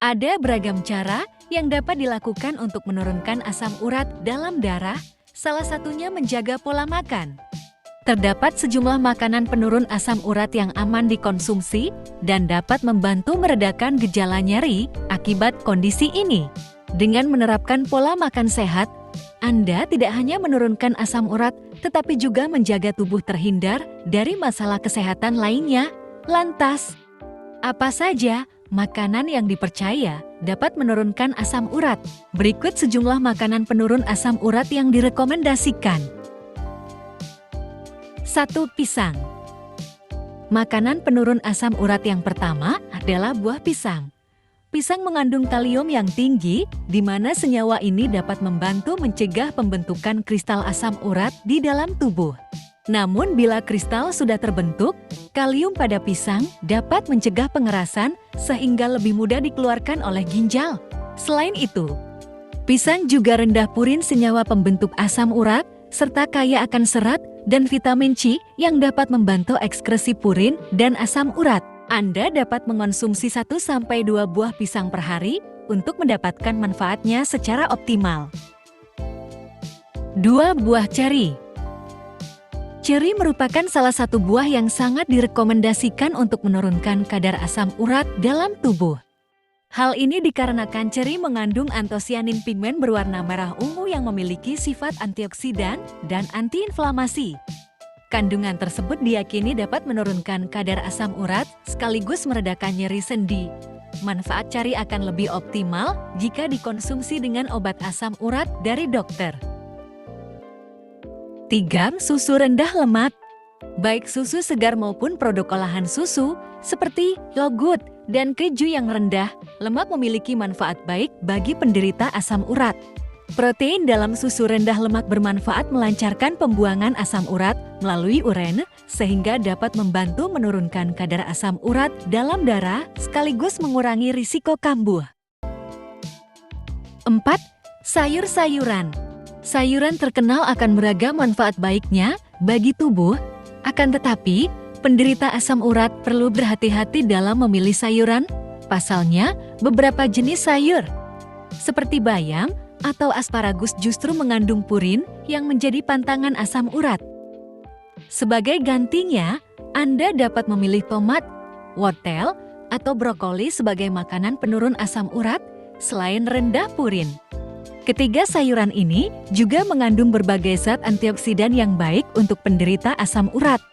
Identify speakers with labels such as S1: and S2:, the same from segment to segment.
S1: Ada beragam cara yang dapat dilakukan untuk menurunkan asam urat dalam darah, salah satunya menjaga pola makan. Terdapat sejumlah makanan penurun asam urat yang aman dikonsumsi dan dapat membantu meredakan gejala nyeri akibat kondisi ini. Dengan menerapkan pola makan sehat, Anda tidak hanya menurunkan asam urat, tetapi juga menjaga tubuh terhindar dari masalah kesehatan lainnya. Lantas, apa saja makanan yang dipercaya dapat menurunkan asam urat? Berikut sejumlah makanan penurun asam urat yang direkomendasikan. 1. Pisang. Makanan penurun asam urat yang pertama adalah buah pisang. Pisang mengandung kalium yang tinggi, di mana senyawa ini dapat membantu mencegah pembentukan kristal asam urat di dalam tubuh. Namun bila kristal sudah terbentuk, kalium pada pisang dapat mencegah pengerasan sehingga lebih mudah dikeluarkan oleh ginjal. Selain itu, pisang juga rendah purin senyawa pembentuk asam urat, serta kaya akan serat dan vitamin C yang dapat membantu ekskresi purin dan asam urat. Anda dapat mengonsumsi 1-2 buah pisang per hari untuk mendapatkan manfaatnya secara optimal. 2. Buah ceri. Ceri merupakan salah satu buah yang sangat direkomendasikan untuk menurunkan kadar asam urat dalam tubuh. Hal ini dikarenakan ceri mengandung antosianin pigmen berwarna merah ungu yang memiliki sifat antioksidan dan antiinflamasi. Kandungan tersebut diyakini dapat menurunkan kadar asam urat sekaligus meredakan nyeri sendi. Manfaat ceri akan lebih optimal jika dikonsumsi dengan obat asam urat dari dokter. 3. Susu rendah lemak. Baik susu segar maupun produk olahan susu seperti yogurt dan keju yang rendah lemak memiliki manfaat baik bagi penderita asam urat. Protein dalam susu rendah lemak bermanfaat melancarkan pembuangan asam urat melalui urin sehingga dapat membantu menurunkan kadar asam urat dalam darah sekaligus mengurangi risiko kambuh. 4. Sayur-sayuran. Sayuran terkenal akan beragam manfaat baiknya bagi tubuh, akan tetapi penderita asam urat perlu berhati-hati dalam memilih sayuran. Pasalnya, beberapa jenis sayur seperti bayam atau asparagus justru mengandung purin yang menjadi pantangan asam urat. Sebagai gantinya, Anda dapat memilih tomat, wortel, atau brokoli sebagai makanan penurun asam urat selain rendah purin. Ketiga sayuran ini juga mengandung berbagai zat antioksidan yang baik untuk penderita asam urat.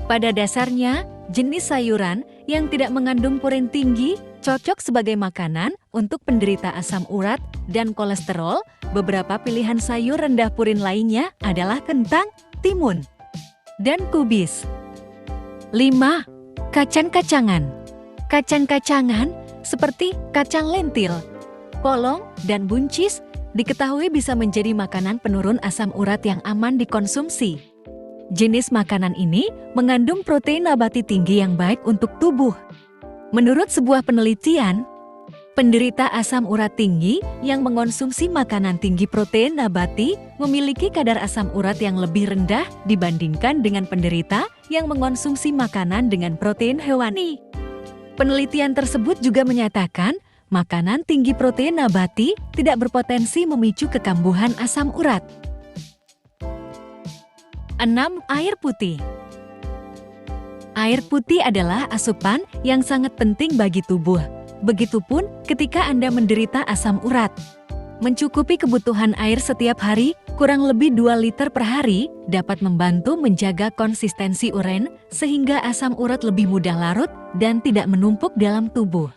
S1: Pada dasarnya, jenis sayuran yang tidak mengandung purin tinggi cocok sebagai makanan untuk penderita asam urat dan kolesterol. Beberapa pilihan sayur rendah purin lainnya adalah kentang, timun, dan kubis. 5. Kacang-kacangan. Kacang-kacangan seperti kacang lentil, polong, dan buncis diketahui bisa menjadi makanan penurun asam urat yang aman dikonsumsi. Jenis makanan ini mengandung protein nabati tinggi yang baik untuk tubuh. Menurut sebuah penelitian, penderita asam urat tinggi yang mengonsumsi makanan tinggi protein nabati memiliki kadar asam urat yang lebih rendah dibandingkan dengan penderita yang mengonsumsi makanan dengan protein hewani. Penelitian tersebut juga menyatakan makanan tinggi protein nabati tidak berpotensi memicu kekambuhan asam urat. 6. Air putih. Air putih adalah asupan yang sangat penting bagi tubuh. Begitupun ketika Anda menderita asam urat. Mencukupi kebutuhan air setiap hari, kurang lebih 2 liter per hari, dapat membantu menjaga konsistensi urin sehingga asam urat lebih mudah larut dan tidak menumpuk dalam tubuh.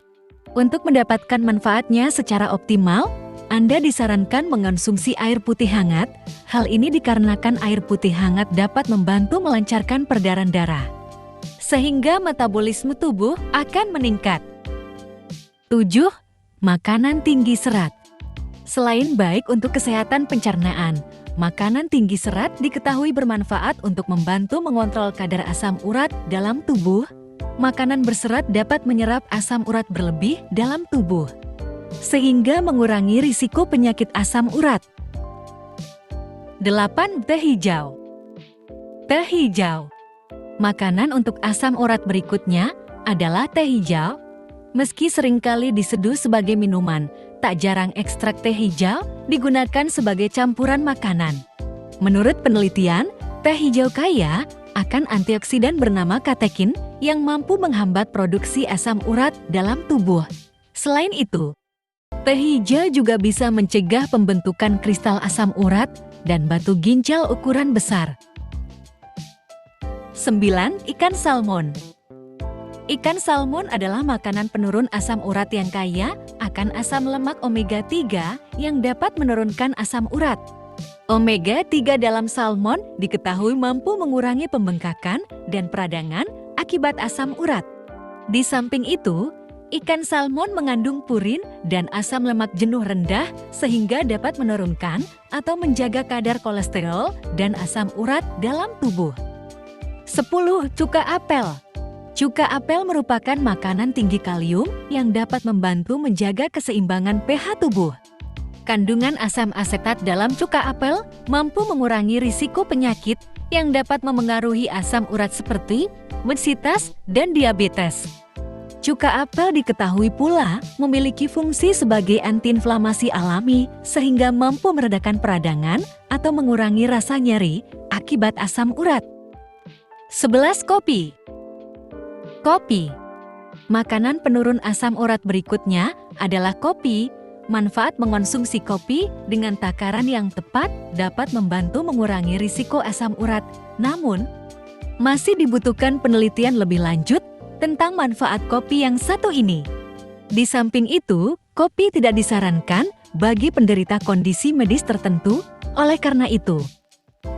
S1: Untuk mendapatkan manfaatnya secara optimal, Anda disarankan mengonsumsi air putih hangat. Hal ini dikarenakan air putih hangat dapat membantu melancarkan peredaran darah, sehingga metabolisme tubuh akan meningkat. 7. Makanan tinggi serat. Selain baik untuk kesehatan pencernaan, makanan tinggi serat diketahui bermanfaat untuk membantu mengontrol kadar asam urat dalam tubuh. Makanan berserat dapat menyerap asam urat berlebih dalam tubuh, sehingga mengurangi risiko penyakit asam urat. 8. Teh hijau. Teh hijau. Makanan untuk asam urat berikutnya adalah teh hijau. Meski seringkali diseduh sebagai minuman, tak jarang ekstrak teh hijau digunakan sebagai campuran makanan. Menurut penelitian, teh hijau kaya akan antioksidan bernama katekin yang mampu menghambat produksi asam urat dalam tubuh. Selain itu, teh hijau juga bisa mencegah pembentukan kristal asam urat dan batu ginjal ukuran besar. 9. Ikan salmon. Ikan salmon adalah makanan penurun asam urat yang kaya akan asam lemak omega 3 yang dapat menurunkan asam urat. Omega 3 dalam salmon diketahui mampu mengurangi pembengkakan dan peradangan akibat asam urat. Di samping itu, ikan salmon mengandung purin dan asam lemak jenuh rendah sehingga dapat menurunkan atau menjaga kadar kolesterol dan asam urat dalam tubuh. 10. Cuka apel. Cuka apel merupakan makanan tinggi kalium yang dapat membantu menjaga keseimbangan pH tubuh. Kandungan asam asetat dalam cuka apel mampu mengurangi risiko penyakit yang dapat memengaruhi asam urat seperti obesitas dan diabetes. Cuka apel diketahui pula memiliki fungsi sebagai antiinflamasi alami sehingga mampu meredakan peradangan atau mengurangi rasa nyeri akibat asam urat. 11. Kopi. Kopi. Makanan penurun asam urat berikutnya adalah kopi. Manfaat mengonsumsi kopi dengan takaran yang tepat dapat membantu mengurangi risiko asam urat. Namun, masih dibutuhkan penelitian lebih lanjut tentang manfaat kopi yang satu ini. Di samping itu, kopi tidak disarankan bagi penderita kondisi medis tertentu. Oleh karena itu,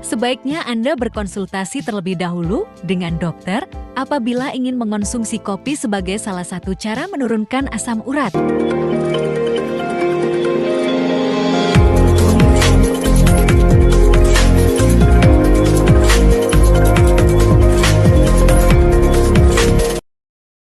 S1: sebaiknya Anda berkonsultasi terlebih dahulu dengan dokter apabila ingin mengonsumsi kopi sebagai salah satu cara menurunkan asam urat.